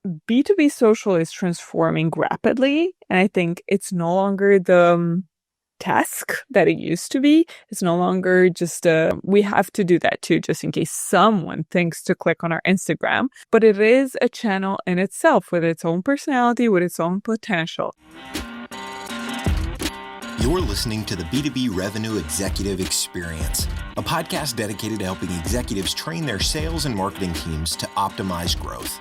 B2B social is transforming rapidly. And I think it's no longer the task that it used to be. It's no longer just we have to do that too, just in case someone thinks to click on our Instagram. But it is a channel in itself with its own personality, with its own potential. You're listening to the B2B Revenue Executive Experience, a podcast dedicated to helping executives train their sales and marketing teams to optimize growth.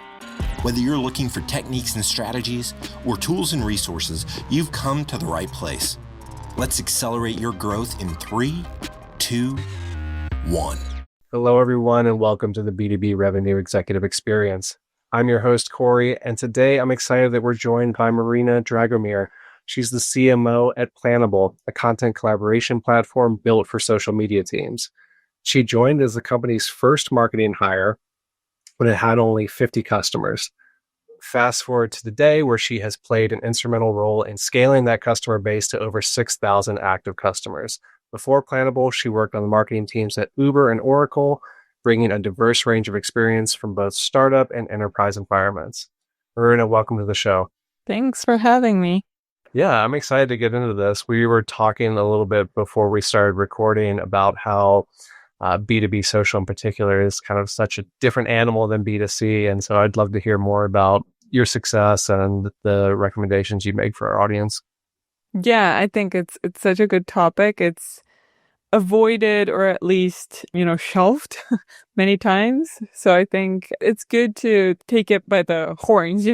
Whether you're looking for techniques and strategies or tools and resources, you've come to the right place. Let's accelerate your growth in 3, 2, 1. Hello, everyone, and welcome to the B2B Revenue Executive Experience. I'm your host, Corey, and today I'm excited that we're joined by Marina Dragomir. She's the CMO at Planable, a content collaboration platform built for social media teams. She joined as the company's first marketing hire when it had only 50 customers. Fast forward to the day where she has played an instrumental role in scaling that customer base to over 6,000 active customers. Before Planable, she worked on the marketing teams at Uber and Oracle, bringing a diverse range of experience from both startup and enterprise environments. Marina, welcome to the show. Thanks for having me. Yeah, I'm excited to get into this. We were talking a little bit before we started recording about how B2B social in particular is kind of such a different animal than B2C. And so I'd love to hear more about your success and the recommendations you make for our audience. Yeah, I think it's such a good topic. It's avoided or at least, shelved many times. So I think it's good to take it by the horns,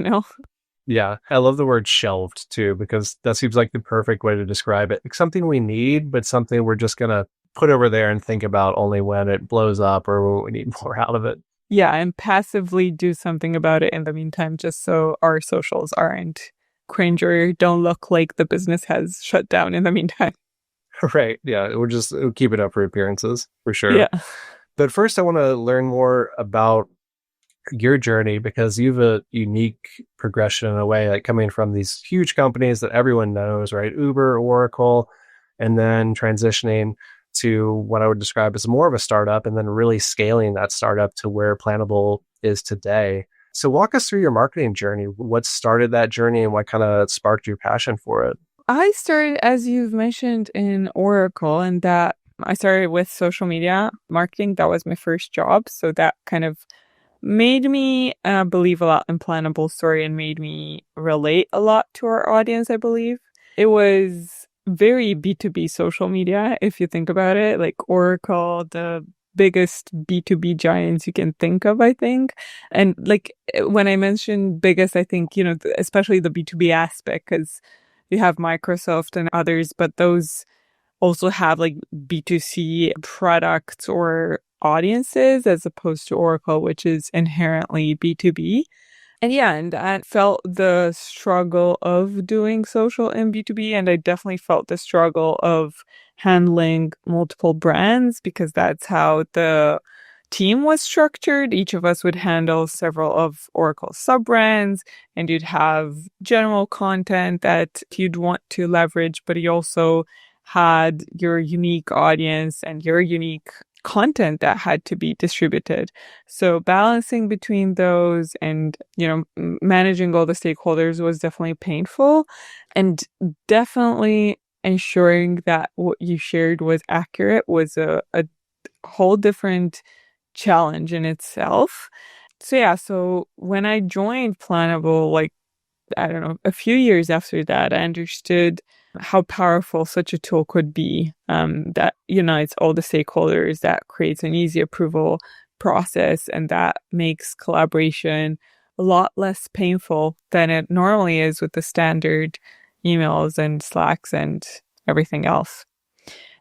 Yeah, I love the word shelved too, because that seems like the perfect way to describe it. It's something we need, but something we're just going to put over there and think about only when it blows up or when we need more out of it. Yeah, and passively do something about it in the meantime, just so our socials aren't cringe or don't look like the business has shut down in the meantime. Right. Yeah, we'll keep it up for appearances, for sure. Yeah. But first, I want to learn more about your journey, because you have a unique progression in a way, like coming from these huge companies that everyone knows, right? Uber, Oracle, and then transitioning to what I would describe as more of a startup, and then really scaling that startup to where Planable is today. So walk us through your marketing journey. What started that journey and what kind of sparked your passion for it? I started, as you've mentioned, in Oracle, and that I started with social media marketing. That was my first job. So that kind of made me believe a lot in Planable story and made me relate a lot to our audience, I believe. It was very B2B social media, if you think about it, like Oracle, the biggest B2B giants you can think of, I think. And like when I mentioned biggest, I think, especially the B2B aspect, because you have Microsoft and others, but those also have like B2C products or audiences as opposed to Oracle, which is inherently B2B. And I felt the struggle of doing social in B2B, and I definitely felt the struggle of handling multiple brands, because that's how the team was structured. Each of us would handle several of Oracle's sub-brands, and you'd have general content that you'd want to leverage, but you also had your unique audience and your unique content that had to be distributed. So balancing between those and, managing all the stakeholders was definitely painful, and definitely ensuring that what you shared was accurate was a whole different challenge in itself. So when I joined Planable, like, I don't know, a few years after that, I understood how powerful such a tool could be, that unites all the stakeholders, that creates an easy approval process, and that makes collaboration a lot less painful than it normally is with the standard emails and Slacks and everything else.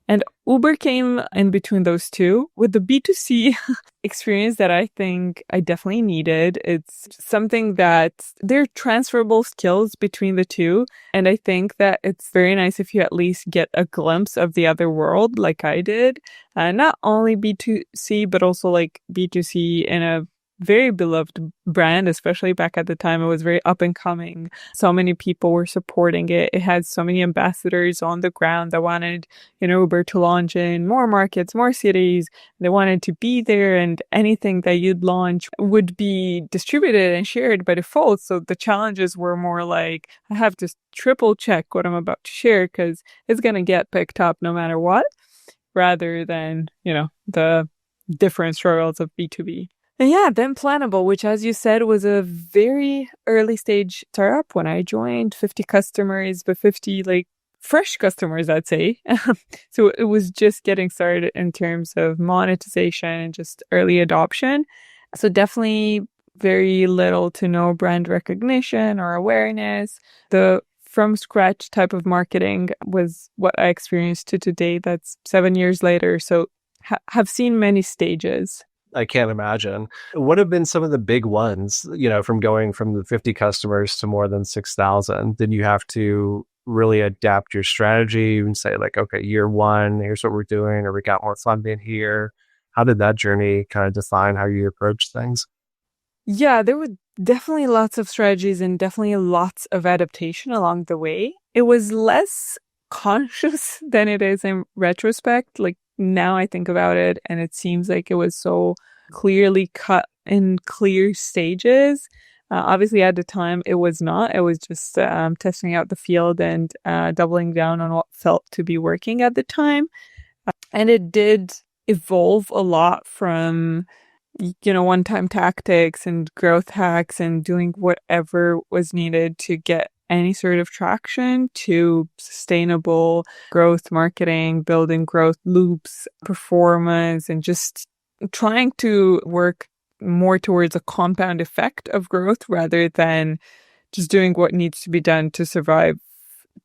And Uber came in between those two with the B2C experience that I think I definitely needed. It's something that there are transferable skills between the two. And I think that it's very nice if you at least get a glimpse of the other world like I did. Not only B2C, but also like B2C in a very beloved brand, especially back at the time. It was very up and coming. So many people were supporting it. It had so many ambassadors on the ground that wanted, Uber to launch in more markets, more cities. They wanted to be there, and anything that you'd launch would be distributed and shared by default. So the challenges were more like, I have to triple check what I'm about to share because it's going to get picked up no matter what, rather than, the different struggles of B2B. And yeah, then Planable, which, as you said, was a very early stage startup when I joined, 50 customers, but 50 like fresh customers, I'd say. So it was just getting started in terms of monetization and just early adoption. So definitely very little to no brand recognition or awareness. The from scratch type of marketing was what I experienced to today. That's 7 years later. So have seen many stages. I can't imagine. What have been some of the big ones, from going from the 50 customers to more than 6,000? Did you have to really adapt your strategy and say like, okay, year one, here's what we're doing, or we got more funding here? How did that journey kind of define how you approach things? Yeah, there were definitely lots of strategies and definitely lots of adaptation along the way. It was less conscious than it is in retrospect. Like now I think about it and it seems like it was so clearly cut in clear stages. Obviously at the time it was not. It was just testing out the field and doubling down on what felt to be working at the time. And it did evolve a lot from one-time tactics and growth hacks and doing whatever was needed to get any sort of traction to sustainable growth marketing, building growth loops, performance, and just trying to work more towards a compound effect of growth rather than just doing what needs to be done to survive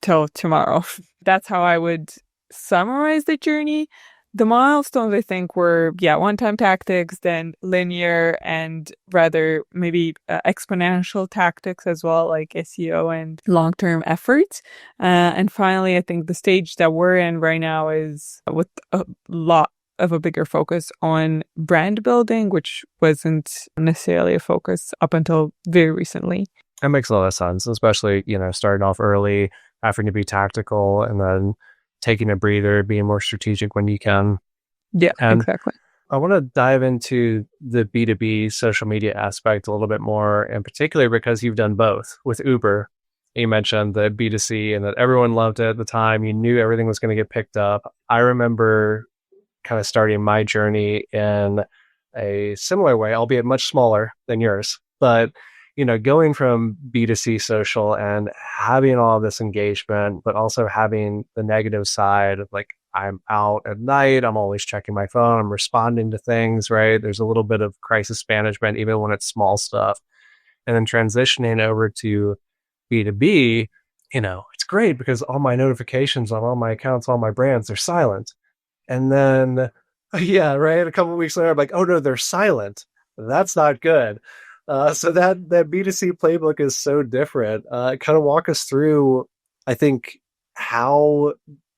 till tomorrow. That's how I would summarize the journey. The milestones, I think, were, one-time tactics, then linear and rather maybe exponential tactics as well, like SEO and long-term efforts. And finally, I think the stage that we're in right now is with a lot of a bigger focus on brand building, which wasn't necessarily a focus up until very recently. That makes a lot of sense, especially, starting off early, having to be tactical, and then taking a breather, being more strategic when you can. Yeah, and exactly. I want to dive into the B2B social media aspect a little bit more, in particular because you've done both with Uber. You mentioned the B2C and that everyone loved it at the time. You knew everything was going to get picked up. I remember kind of starting my journey in a similar way, albeit much smaller than yours. But going from B2C social and having all this engagement, but also having the negative side of like, I'm out at night, I'm always checking my phone, I'm responding to things, right? There's a little bit of crisis management, even when it's small stuff. And then transitioning over to B2B, it's great because all my notifications on all my accounts, all my brands, they're silent. And then, yeah, right, a couple of weeks later, I'm like, oh no, they're silent. That's not good. So that B2C playbook is so different. Kind of walk us through, I think, how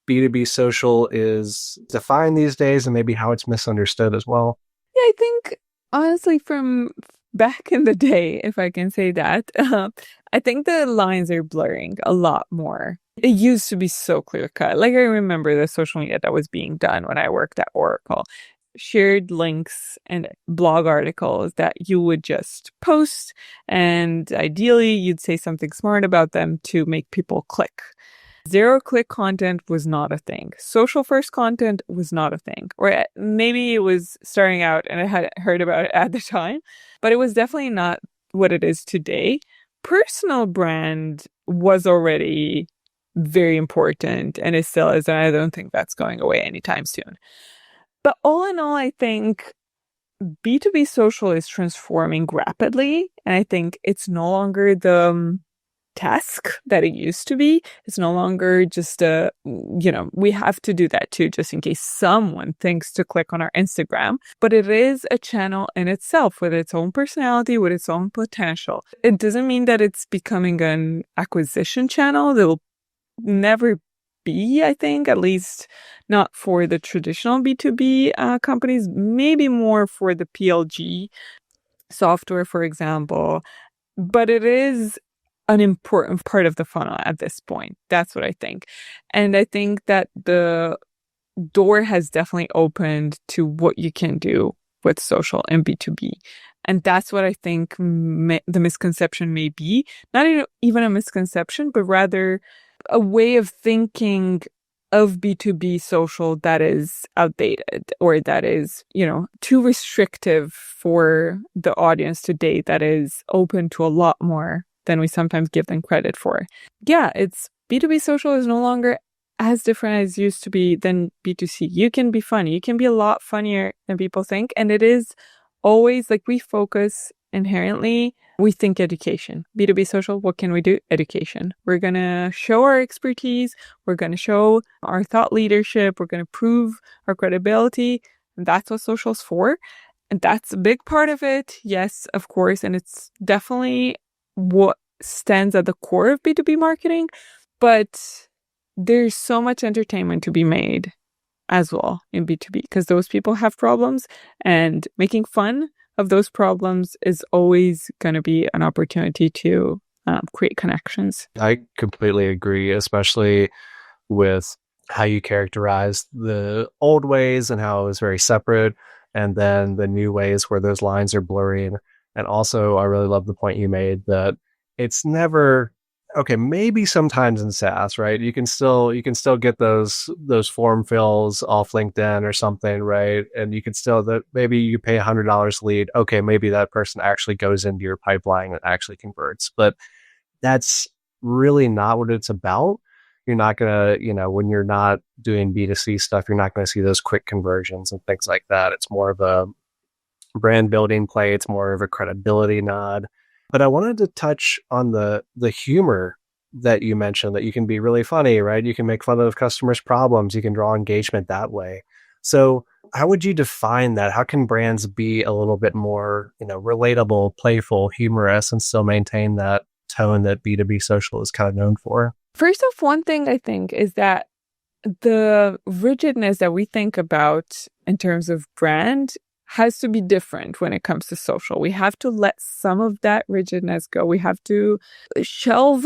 B2B social is defined these days and maybe how it's misunderstood as well. Yeah, I think, honestly, from back in the day, if I can say that, I think the lines are blurring a lot more. It used to be so clear cut. Like I remember the social media that was being done when I worked at Oracle. Shared links and blog articles that you would just post, and ideally you'd say something smart about them to make people click. Zero-click content was not a thing. Social first content was not a thing. Or maybe it was starting out and I hadn't heard about it at the time, but it was definitely not what it is today. Personal brand was already very important and it still is, and I don't think that's going away anytime soon. But all in all, I think B2B social is transforming rapidly. And I think it's no longer the task that it used to be. It's no longer just we have to do that too, just in case someone thinks to click on our Instagram. But it is a channel in itself with its own personality, with its own potential. It doesn't mean that it's becoming an acquisition channel. There will never be, I think, at least not for the traditional B2B companies, maybe more for the PLG software, for example, but it is an important part of the funnel at this point. That's what I think. And I think that the door has definitely opened to what you can do with social and B2B. And that's what I think the misconception may be. Not even a misconception, but rather a way of thinking of B2B social that is outdated, or that is, too restrictive for the audience today, that is open to a lot more than we sometimes give them credit for. Yeah, it's B2B social is no longer as different as it used to be than B2C. You can be funny. You can be a lot funnier than people think. And it is always like we focus inherently, we think education. B2B social, what can we do? Education. We're going to show our expertise. We're going to show our thought leadership. We're going to prove our credibility. And that's what social's for. And that's a big part of it. Yes, of course. And it's definitely what stands at the core of B2B marketing. But there's so much entertainment to be made as well in B2B, because those people have problems, and making fun of those problems is always going to be an opportunity to create connections. I completely agree, especially with how you characterize the old ways and how it was very separate, and then the new ways where those lines are blurring. And also, I really love the point you made that it's never okay. Maybe sometimes in SaaS, right? You can still get those form fills off LinkedIn or something, right? And you can still that maybe you pay $100 lead. Okay, maybe that person actually goes into your pipeline and actually converts, but that's really not what it's about. You're not gonna, when you're not doing B2C stuff, you're not gonna see those quick conversions and things like that. It's more of a brand building play. It's more of a credibility nod. But I wanted to touch on the humor that you mentioned, that you can be really funny, right? You can make fun of customers' problems. You can draw engagement that way. So how would you define that? How can brands be a little bit more, relatable, playful, humorous, and still maintain that tone that B2B social is kind of known for? First off, one thing I think is that the rigidness that we think about in terms of brand has to be different when it comes to social. We have to let some of that rigidness go. We have to shelve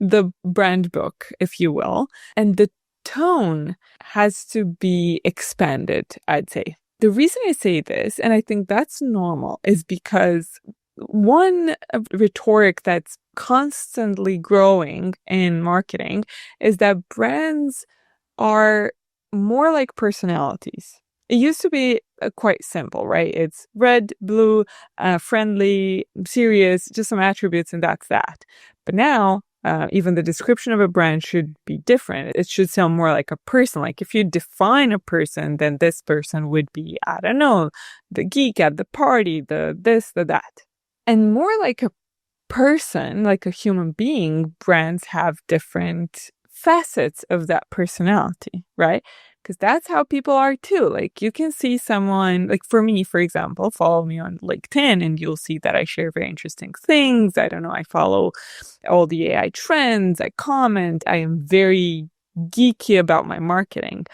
the brand book, if you will, and the tone has to be expanded, I'd say. The reason I say this, and I think that's normal, is because one rhetoric that's constantly growing in marketing is that brands are more like personalities. It used to be quite simple, right? It's red, blue, friendly, serious, just some attributes, and that's that. But now, even the description of a brand should be different. It should sound more like a person. Like if you define a person, then this person would be, I don't know, the geek at the party, the this, the that. And more like a person, like a human being, brands have different facets of that personality, right? Because that's how people are too. Like you can see someone, like for me, for example, follow me on LinkedIn and you'll see that I share very interesting things. I don't know, I follow all the AI trends, I comment, I am very geeky about my marketing.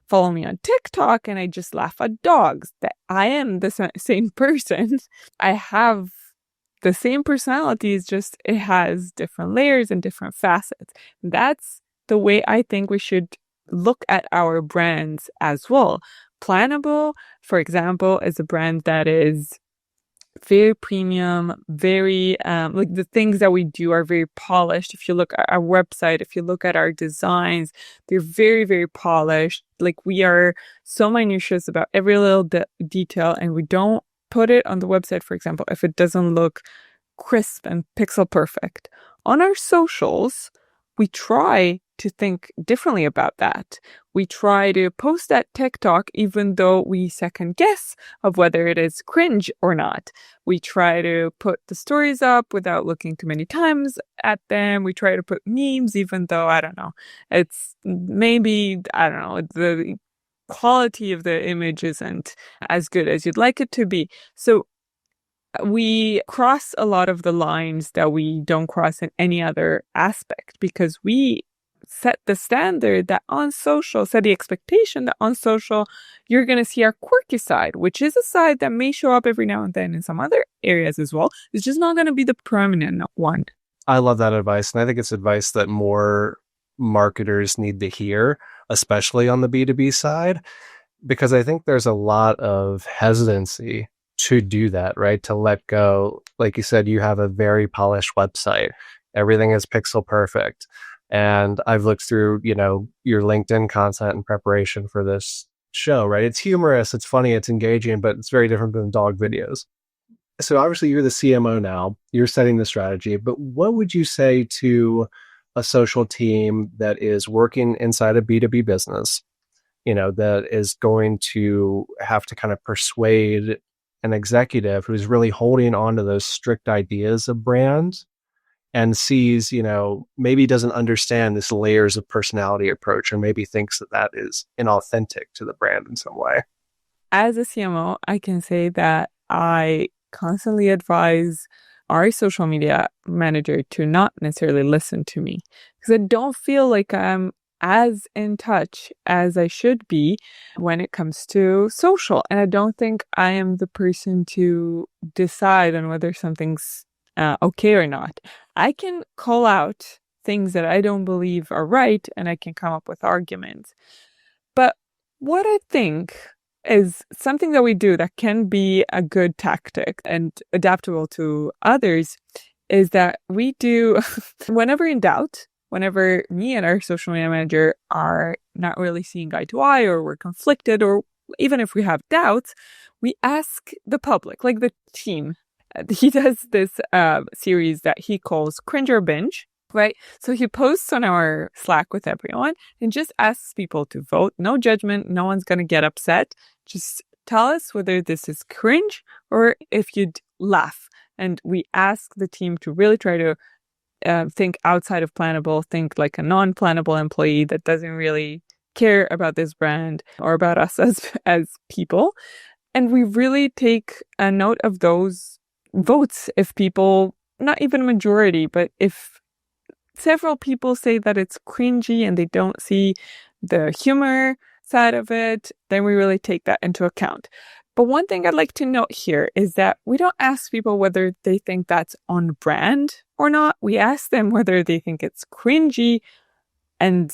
Follow me on TikTok and I just laugh at dogs. That I am the same person. I have the same personality, is just it has different layers and different facets. That's the way I think we should look at our brands as well. Planable, for example, is a brand that is very premium, very like the things that we do are very polished. If you look at our website, if you look at our designs, they're very, very polished. Like we are so minutious about every little detail, and we don't put it on the website, for example, if it doesn't look crisp and pixel perfect. On our socials, we try to think differently about that. We try to post that TikTok even though we second guess of whether it is cringe or not. We try to put the stories up without looking too many times at them. We try to put memes even though, I don't know, it's maybe, I don't know, the quality of the image isn't as good as you'd like it to be. So we cross a lot of the lines that we don't cross in any other aspect, because we set the standard that on social, set the expectation that on social, you're going to see our quirky side, which is a side that may show up every now and then in some other areas as well. It's just not going to be the prominent one. I love that advice. And I think it's advice that more marketers need to hear, especially on the B2B side, because I think there's a lot of hesitancy to do that, right? To let go. Like you said, you have a very polished website. Everything is pixel perfect. And I've looked through, your LinkedIn content in preparation for this show, right? It's humorous, it's funny, it's engaging, but it's very different than dog videos. So obviously you're the CMO now, you're setting the strategy, but what would you say to a social team that is working inside a B2B business, that is going to have to kind of persuade an executive who's really holding on to those strict ideas of brands and sees, maybe doesn't understand this layers of personality approach, or maybe thinks that is inauthentic to the brand in some way? As a CMO, I can say that I constantly advise our social media manager to not necessarily listen to me, because I don't feel like I'm as in touch as I should be when it comes to social. And I don't think I am the person to decide on whether something's okay or not. I can call out things that I don't believe are right, and I can come up with arguments. But what I think is something that we do that can be a good tactic and adaptable to others is that we do, whenever in doubt, whenever me and our social media manager are not really seeing eye to eye, or we're conflicted, or even if we have doubts, we ask the public, like the team. He does this series that he calls Cringe or Binge, right? So he posts on our Slack with everyone and just asks people to vote. No judgment. No one's going to get upset. Just tell us whether this is cringe or if you'd laugh. And we ask the team to really try to think outside of Planable, think like a non-Planable employee that doesn't really care about this brand or about us as people. And we really take a note of those votes. If people, not even a majority, but if several people say that it's cringy and they don't see the humor side of it, then we really take that into account. But one thing I'd like to note here is that we don't ask people whether they think that's on brand or not. We ask them whether they think it's cringy, and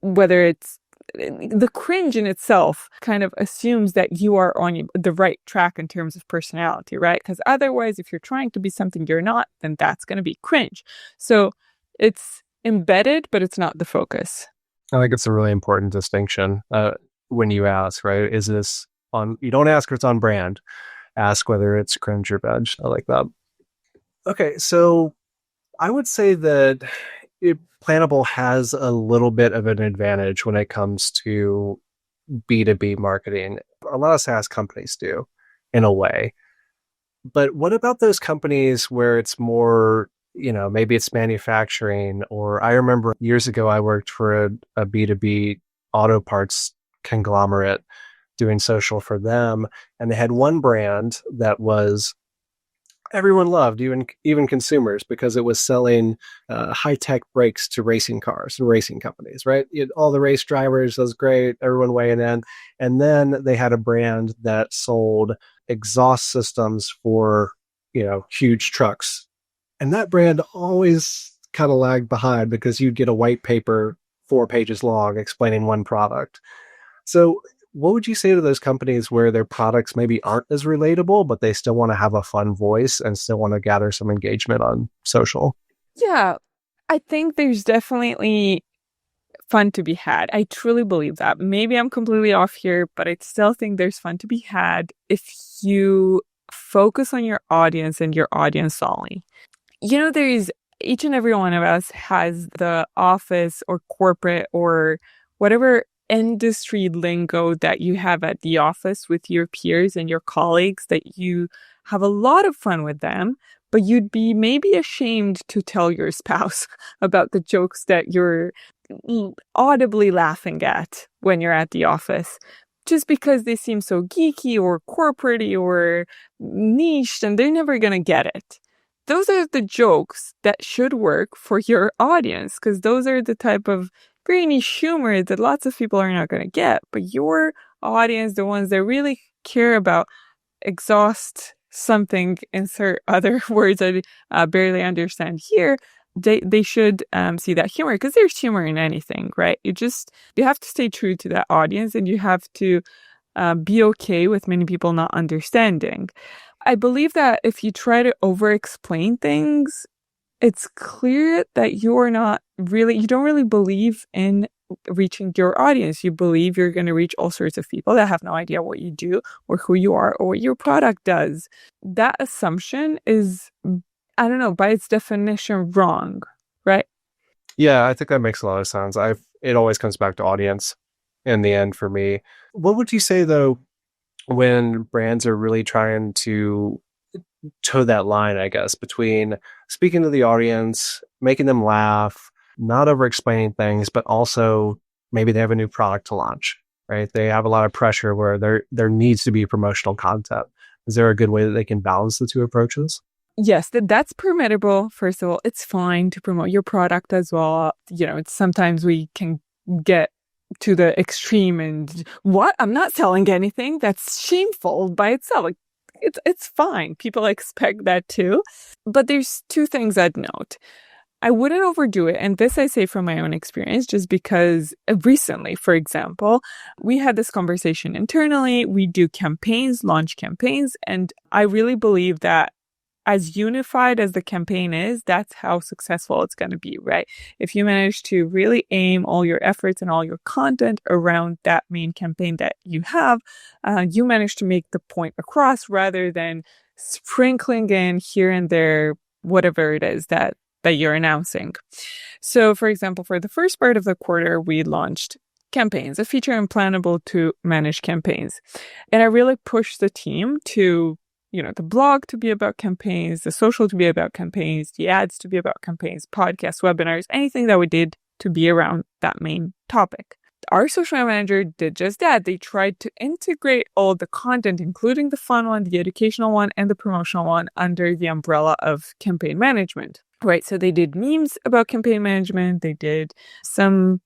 whether it's the cringe in itself kind of assumes that you are on the right track in terms of personality, right? Because otherwise, if you're trying to be something you're not, then that's going to be cringe. So it's embedded, but it's not the focus. I think it's a really important distinction when you ask, right? Is this on, you don't ask if it's on brand, ask whether it's cringe or bench. I like that. Okay, so I would say that Planable has a little bit of an advantage when it comes to B2B marketing. A lot of SaaS companies do, in a way. But what about those companies where it's more, maybe it's manufacturing? Or I remember years ago, I worked for a B2B auto parts conglomerate doing social for them. And they had one brand that was everyone loved, even consumers, because it was selling high-tech brakes to racing cars and racing companies, right? All the race drivers, that was great, everyone weighing in. And then they had a brand that sold exhaust systems for, huge trucks. And that brand always kind of lagged behind because you'd get a white paper 4 pages long explaining one product. So what would you say to those companies where their products maybe aren't as relatable, but they still want to have a fun voice and still want to gather some engagement on social? Yeah, I think there's definitely fun to be had. I truly believe that. Maybe I'm completely off here, but I still think there's fun to be had if you focus on your audience and your audience only. There's each and every one of us has the office or corporate or whatever industry lingo that you have at the office with your peers and your colleagues that you have a lot of fun with them, but you'd be maybe ashamed to tell your spouse about the jokes that you're audibly laughing at when you're at the office, just because they seem so geeky or corporate-y or niched and they're never going to get it. those are the jokes that should work for your audience, because those are the type of very niche humor that lots of people are not going to get. But your audience, the ones that really care about exhaust something, insert other words I barely understand here, they should see that humor, because there's humor in anything, right? You have to stay true to that audience, and you have to be okay with many people not understanding. I believe that if you try to over-explain things, it's clear that you don't really believe in reaching your audience. You believe you're going to reach all sorts of people that have no idea what you do or who you are or what your product does. That assumption is, I don't know, by its definition, wrong, right? Yeah, I think that makes a lot of sense. It always comes back to audience in the end for me. What would you say though, when brands are really trying to toe that line, I guess, between speaking to the audience, making them laugh, not over explaining things, but also maybe they have a new product to launch, right? They have a lot of pressure where there needs to be promotional content. Is there a good way that they can balance the two approaches? Yes, that's permittable. First of all, it's fine to promote your product as well. Sometimes we can get to the extreme and what? I'm not selling anything. That's shameful by itself. Like, it's fine. People expect that too. But there's two things I'd note. I wouldn't overdo it. And this I say from my own experience, just because recently, for example, we had this conversation internally. We do campaigns, launch campaigns. And I really believe that as unified as the campaign is, that's how successful it's going to be, right? If you manage to really aim all your efforts and all your content around that main campaign that you have, you manage to make the point across rather than sprinkling in here and there whatever it is that you're announcing. So, for example, for the first part of the quarter, we launched campaigns, a feature in Planable to manage campaigns. And I really pushed the team to the blog to be about campaigns, the social to be about campaigns, the ads to be about campaigns, podcasts, webinars, anything that we did to be around that main topic. Our social media manager did just that. They tried to integrate all the content, including the fun one, the educational one, and the promotional one, under the umbrella of campaign management, right? So they did memes about campaign management. They did some,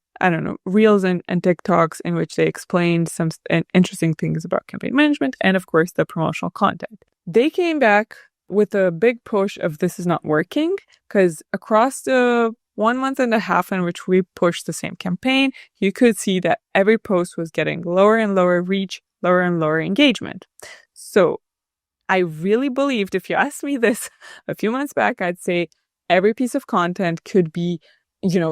reels and TikToks in which they explained some interesting things about campaign management, and of course, the promotional content. They came back with a big push of this is not working, because across the 1 month and a half in which we pushed the same campaign, you could see that every post was getting lower and lower reach, lower and lower engagement. So I really believed, if you asked me this a few months back, I'd say every piece of content could be,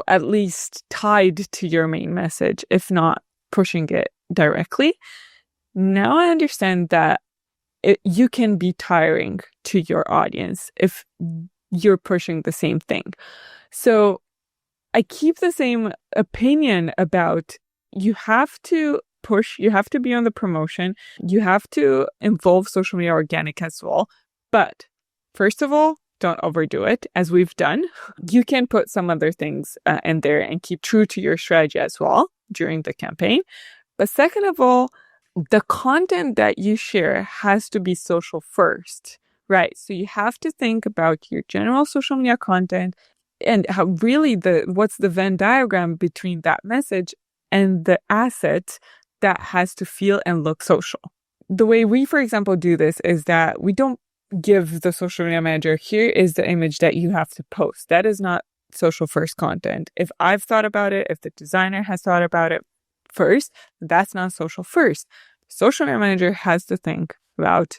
at least tied to your main message, if not pushing it directly. Now I understand that you can be tiring to your audience if you're pushing the same thing. So I keep the same opinion about you have to push, you have to be on the promotion, you have to involve social media organic as well. But first of all, don't overdo it, as we've done. You can put some other things in there and keep true to your strategy as well during the campaign. But second of all, the content that you share has to be social first, right? So you have to think about your general social media content and how really what's the Venn diagram between that message and the asset that has to feel and look social. The way we, for example, do this is that we don't give the social media manager, here is the image that you have to post. That is not social first content. If I've thought about it, if the designer has thought about it first, that's not social first. Social media manager has to think about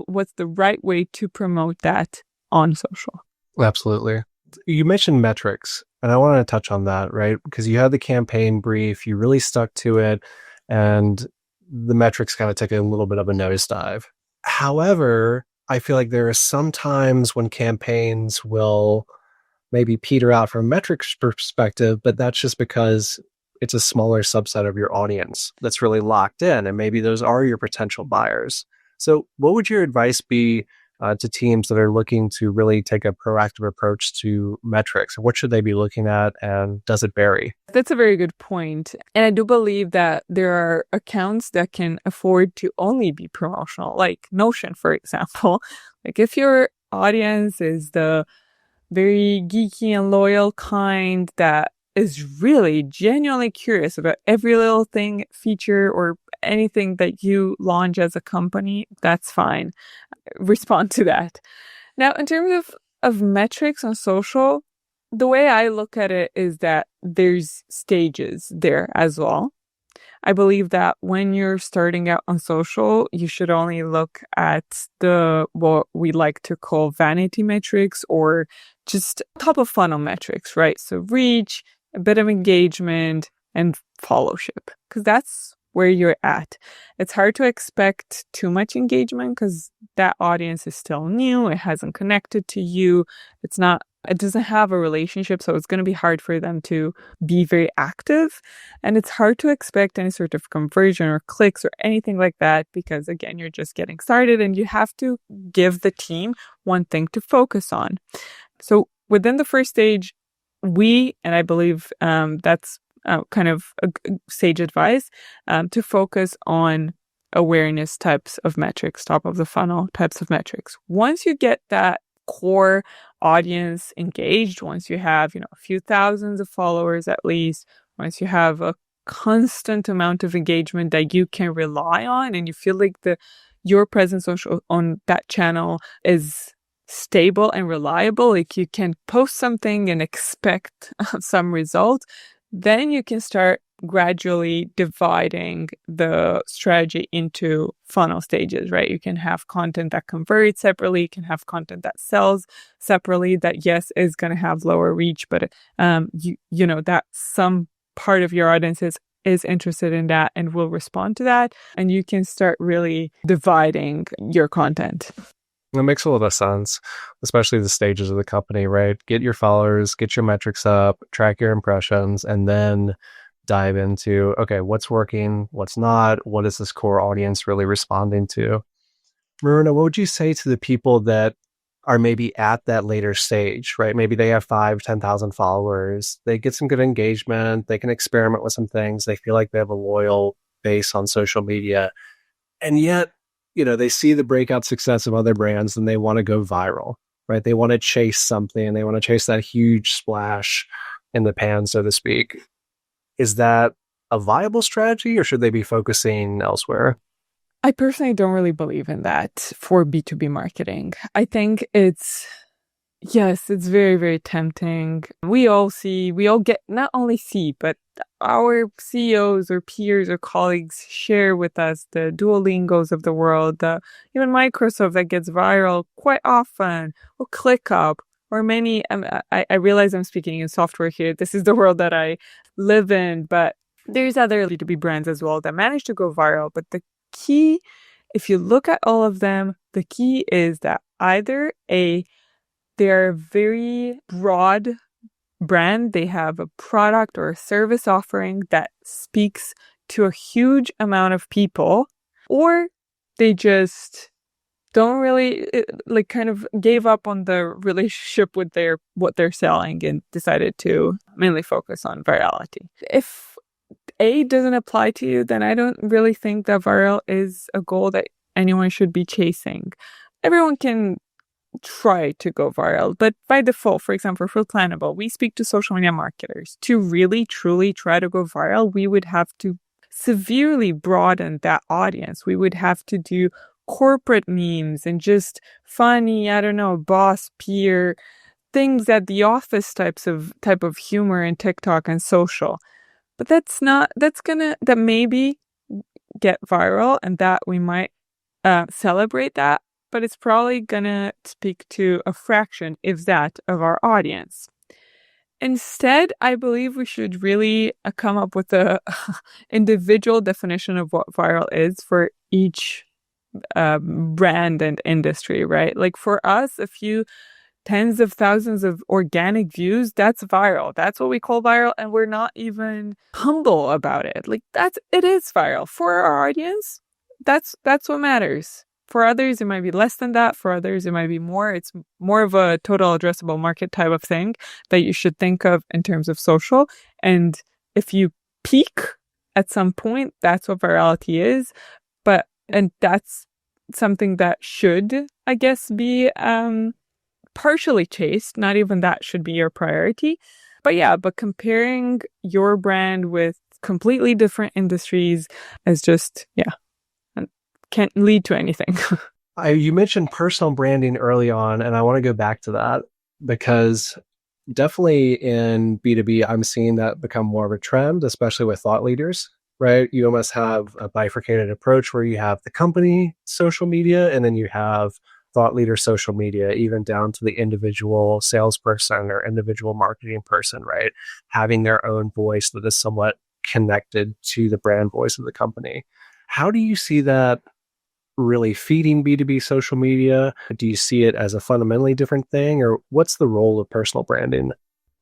what's the right way to promote that on social. Absolutely. You mentioned metrics, and I want to touch on that, right? Because you had the campaign brief, you really stuck to it, and the metrics kind of took a little bit of a nosedive. However, I feel like there are some times when campaigns will maybe peter out from a metrics perspective, but that's just because it's a smaller subset of your audience that's really locked in, and maybe those are your potential buyers. So what would your advice be to teams that are looking to really take a proactive approach to metrics? What should they be looking at, and does it vary? That's a very good point. And I do believe that there are accounts that can afford to only be promotional, like Notion, for example. Like if you're audience is the very geeky and loyal kind that is really genuinely curious about every little thing, feature, or anything that you launch as a company, that's fine. Respond to that. Now, in terms of metrics on social, the way I look at it is that there's stages there as well. I believe that when you're starting out on social, you should only look at what we like to call vanity metrics or just top of funnel metrics, right? So reach, a bit of engagement, and followship, because that's where you're at. It's hard to expect too much engagement because that audience is still new. It hasn't connected to you. It doesn't have a relationship, so it's going to be hard for them to be very active. And it's hard to expect any sort of conversion or clicks or anything like that because, again, you're just getting started and you have to give the team one thing to focus on. So within the first stage, and I believe that's kind of a sage advice, to focus on awareness types of metrics, top of the funnel types of metrics. Once you get that core audience engaged, once you have, a few thousands of followers at least, once you have a constant amount of engagement that you can rely on and you feel like your presence on that channel is stable and reliable, like you can post something and expect some result, then you can start gradually dividing the strategy into funnel stages, right? You can have content that converts separately, you can have content that sells separately, that yes, is going to have lower reach, but that some part of your audience is interested in that and will respond to that. And you can start really dividing your content. That makes a lot of sense, especially the stages of the company, right? Get your followers, get your metrics up, track your impressions, and then dive into, okay, what's working, what's not, what is this core audience really responding to? Marina, what would you say to the people that are maybe at that later stage, right? Maybe they have 10,000 followers, they get some good engagement, they can experiment with some things, they feel like they have a loyal base on social media, and yet, they see the breakout success of other brands and they want to go viral, right? They want to chase something. They want to chase that huge splash in the pan, so to speak. Is that a viable strategy or should they be focusing elsewhere? I personally don't really believe in that for B2B marketing. I think it's very, very tempting. We all get, not only see, but our CEOs or peers or colleagues share with us the Duolingos of the world, even Microsoft that gets viral quite often, or ClickUp, or many, I realize I'm speaking in software here. This is the world that I live in, but there's other B2B brands as well that manage to go viral. But the key, if you look at all of them, the key is that either they're a very broad brand. They have a product or a service offering that speaks to a huge amount of people, or they just don't really kind of gave up on the relationship with what they're selling and decided to mainly focus on virality. If A doesn't apply to you, then I don't really think that viral is a goal that anyone should be chasing. Everyone can try to go viral, but by default, for example, for Planable, we speak to social media marketers. To really truly try to go viral, we would have to severely broaden that audience. We would have to do corporate memes and just funny, boss peer things at the office type of humor in TikTok and social. But that maybe get viral and that we might celebrate that, but it's probably gonna speak to a fraction, if that, of our audience. Instead, I believe we should really come up with a individual definition of what viral is for each brand and industry, right? Like for us, a few tens of thousands of organic views, that's viral. That's what we call viral, and we're not even humble about it. Like it is viral. For our audience, that's what matters. For others, it might be less than that. For others, it might be more. It's more of a total addressable market type of thing that you should think of in terms of social. And if you peak at some point, that's what virality is. And that's something that should, I guess, be partially chased. Not even that should be your priority. But yeah, but comparing your brand with completely different industries is just, yeah, can't lead to anything. You mentioned personal branding early on, and I want to go back to that because definitely in B2B, I'm seeing that become more of a trend, especially with thought leaders, right? You almost have a bifurcated approach where you have the company social media and then you have thought leader social media, even down to the individual salesperson or individual marketing person, right? Having their own voice that is somewhat connected to the brand voice of the company. How do you see that really feeding B2B social media? Do you see it as a fundamentally different thing, or what's the role of personal branding?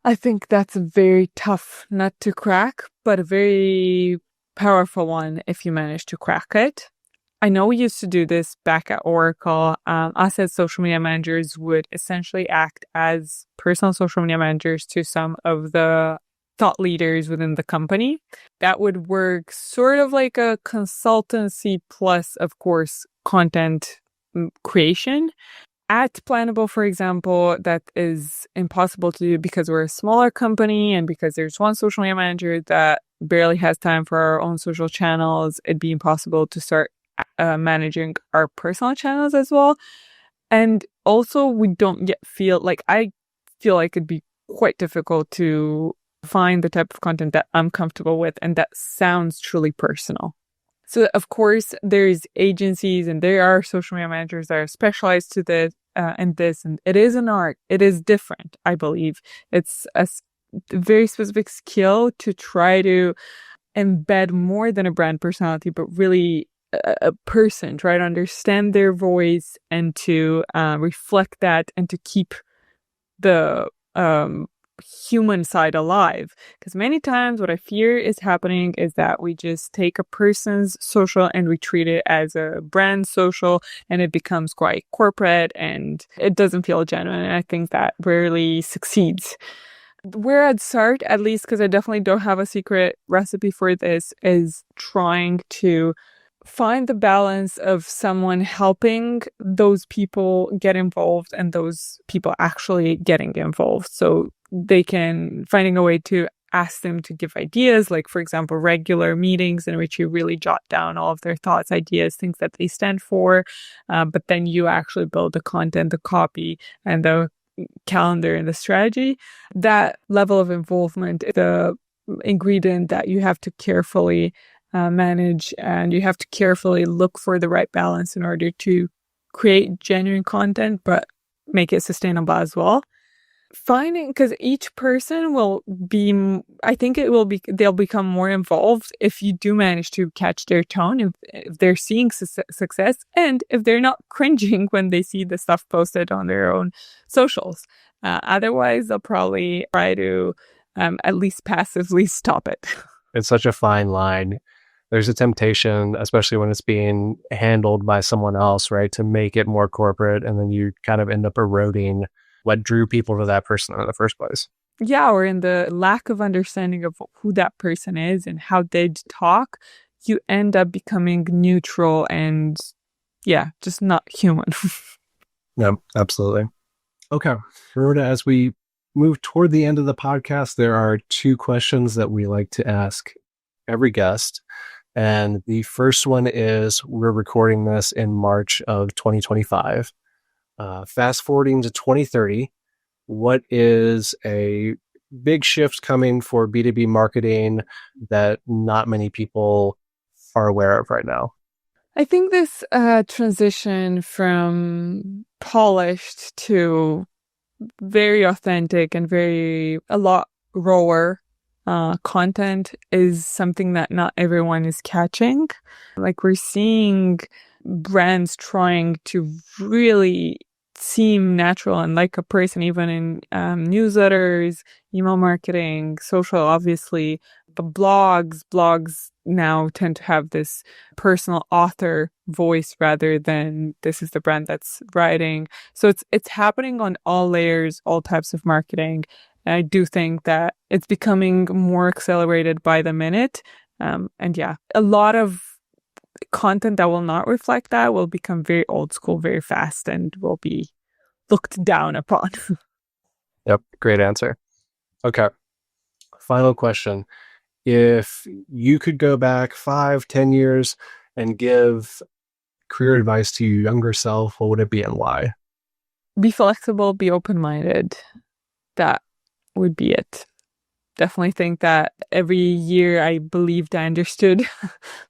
I think that's a very tough nut to crack, but a very powerful one if you manage to crack it. I know we used to do this back at Oracle. Us as social media managers would essentially act as personal social media managers to some of the thought leaders within the company. That would work sort of like a consultancy plus, of course, content creation. At Planable, for example, that is impossible to do because we're a smaller company and because there's one social media manager that barely has time for our own social channels. It'd be impossible to start managing our personal channels as well. And also, we don't yet I feel like it'd be quite difficult to find the type of content that I'm comfortable with and that sounds truly personal. So, of course, there's agencies and there are social media managers that are specialized to this and this, and it is an art. It is different, I believe. It's a very specific skill to try to embed more than a brand personality, but really a person, try to understand their voice and to reflect that and to keep the human side alive. Because many times what I fear is happening is that we just take a person's social and we treat it as a brand social and it becomes quite corporate and it doesn't feel genuine. And I think that rarely succeeds. Where I'd start, at least because I definitely don't have a secret recipe for this, is trying to find the balance of someone helping those people get involved and those people actually getting involved. So they can finding a way to ask them to give ideas, like, for example, regular meetings in which you really jot down all of their thoughts, ideas, things that they stand for. But then you actually build the content, the copy, and the calendar and the strategy. That level of involvement is the ingredient that you have to carefully manage, and you have to carefully look for the right balance in order to create genuine content, but make it sustainable as well. Because each person will be, I think they'll become more involved if you do manage to catch their tone, if they're seeing success, and if they're not cringing when they see the stuff posted on their own socials. Otherwise, they'll probably try to at least passively stop it. It's such a fine line. There's a temptation, especially when it's being handled by someone else, right, to make it more corporate, and then you kind of end up eroding what drew people to that person in the first place. Yeah, or in the lack of understanding of who that person is and how they talk, you end up becoming neutral and, yeah, just not human. Yeah, absolutely. Okay, Rhoda, as we move toward the end of the podcast, there are two questions that we like to ask every guest. And the first one is, we're recording this in March of 2025. Fast forwarding to 2030, what is a big shift coming for B2B marketing that not many people are aware of right now? I think this transition from polished to very authentic and a lot rawer content is something that not everyone is catching. Like, we're seeing brands trying to really seem natural and like a person, even in newsletters, email marketing, social, obviously, but blogs now tend to have this personal author voice rather than this is the brand that's writing. So it's happening on all layers, all types of marketing. And I do think that it's becoming more accelerated by the minute. And yeah, a lot of content that will not reflect that will become very old school very fast and will be looked down upon. Yep. Great answer. Okay. Final question. If you could go back 5, 10 years and give career advice to your younger self, what would it be and why? Be flexible, be open-minded. That would be it. Definitely think that every year I believed I understood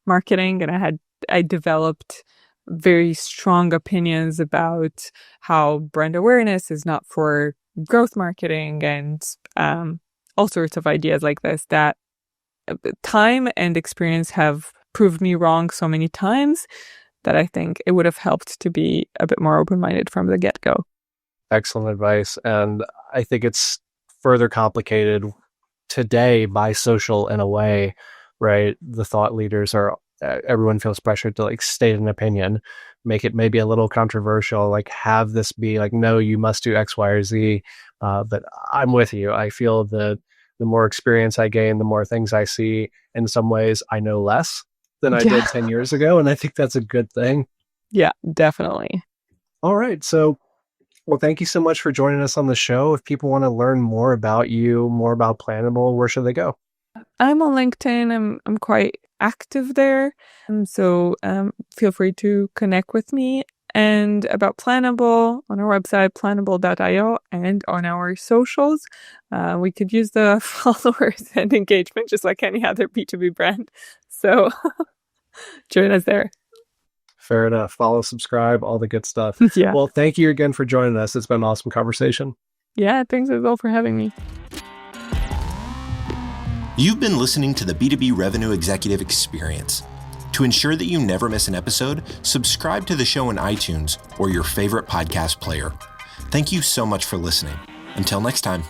marketing, and I developed very strong opinions about how brand awareness is not for growth marketing, and all sorts of ideas like this that time and experience have proved me wrong so many times that I think it would have helped to be a bit more open-minded from the get-go. Excellent advice. And I think it's further complicated today by social in a way, right? The thought leaders everyone feels pressured to like state an opinion, make it maybe a little controversial, like have this be like, no, you must do X, Y, or Z. But I'm with you. I feel that the more experience I gain, the more things I see. In some ways, I know less than I did 10 years ago. And I think that's a good thing. Yeah, definitely. All right. So, well, thank you so much for joining us on the show. If people want to learn more about you, more about Planable, where should they go? I'm on LinkedIn. I'm quite active there. So feel free to connect with me. And about Planable, on our website, planable.io, and on our socials. We could use the followers and engagement just like any other B2B brand. So join us there. Fair enough. Follow, subscribe, all the good stuff. Yeah. Well, thank you again for joining us. It's been an awesome conversation. Yeah, thanks as well for having me. You've been listening to the B2B Revenue Executive Experience. To ensure that you never miss an episode, subscribe to the show in iTunes or your favorite podcast player. Thank you so much for listening. Until next time.